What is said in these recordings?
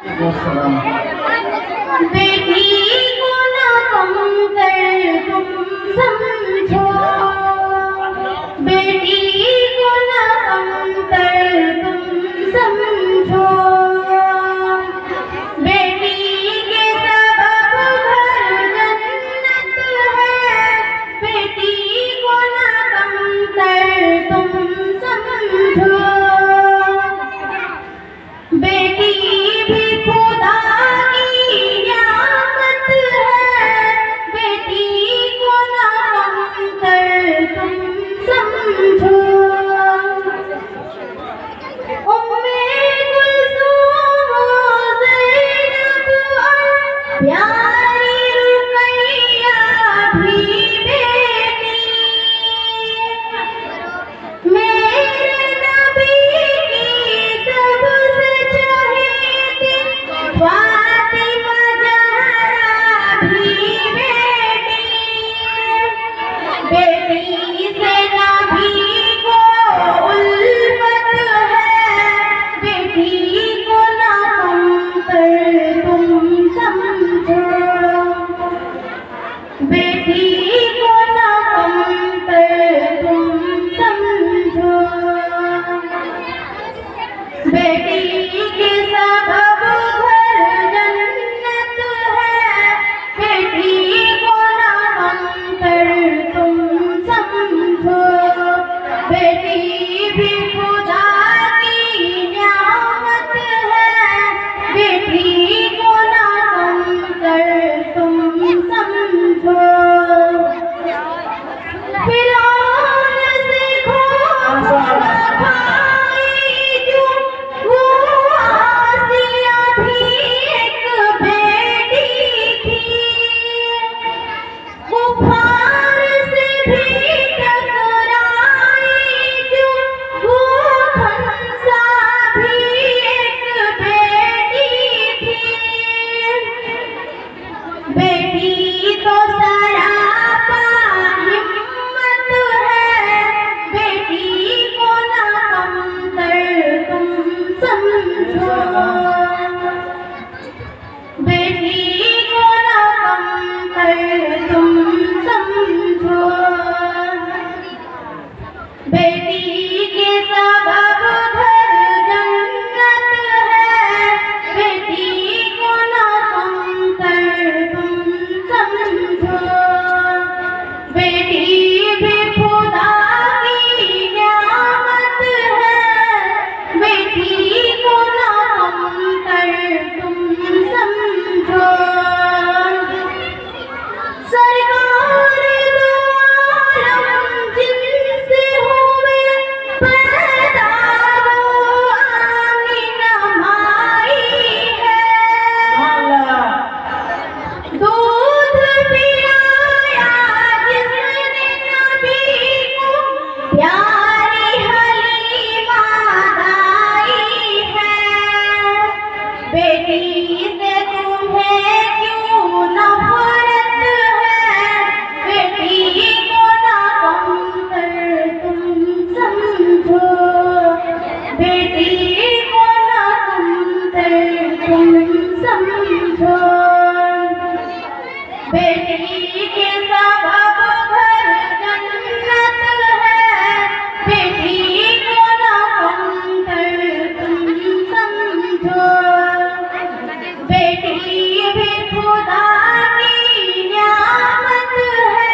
बेटी को ना कम कर तुम समझो, बेटी को ना कम कर तुम समझो, बेटी के सबब घर जन्नत है, बेटी को ना कम कर तुम समझो, बेटी भी खुदा की नियामत है, बेटी को ना कम कर तुम समझो। उम्मे कुलसूम ज़ैनब और प्यारी रुक़ैया भी बेटी, मेरे नबी की सबसे चहेती फ़ातिमा ज़हरा भी बेटी, बेटी से नबी को उल्फत है, बेटी को ना कम कर तुम समझो, बेटी को ना कम कर तुम समझो, बेटी के सबब घर जन्नत है, बेटी को ना कम कर तुम समझो, बेटी भी खुदा की नियामत है, बेटी को ना कम कर तुम समझो। फिरौन से खौफ न खाई जो, वो आसिया भी एक बेटी थी, कुफ़ार से भी टकराई जो, वो हंसा भी एक बेटी थी, बेटी तो सरापा हिम्मत है, बेटी को ना कम कर तुम समझो, बेटी को ना कम कर तुम समझो, बेटी के सबब घर जन्नत है, बेटी को ना कम कर तुम समझो, बेटी भी खुदा की नियामत है, बेटी को ना कम कर तुम समझो। सरकार दो आलम जिनसे हुए पैदा, वो आमीना माई है, दूध पिलाया जिसने नबी को, प्यारी हलीमा दाई है, बेटी से तुम्हें क्यों नफरत है, बेटी को ना कम कर तुम समझो, बेटी को ना कम कर तुम समझो, बेटी के सबब घर जन्नत है, बेटी को ना कम कर तुम समझो, बेटी भी खुदा की नियामत है,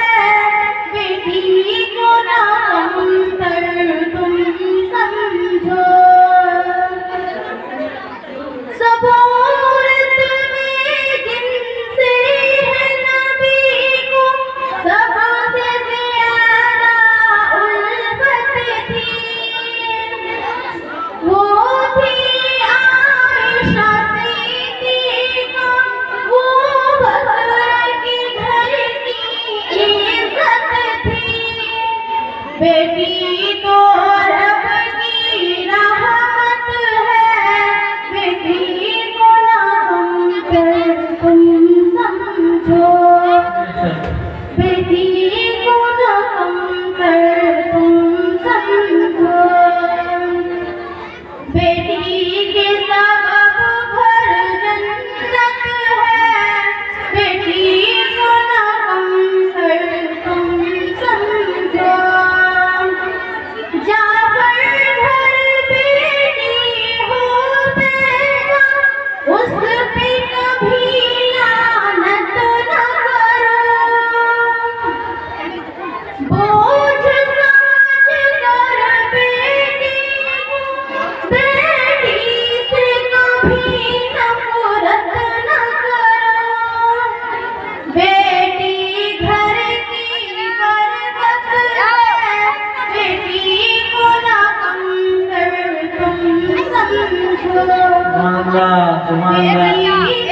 बेटी को ना कम कर तुम समझो, सबूरत में जिनसे है नबी വേദനയിലെ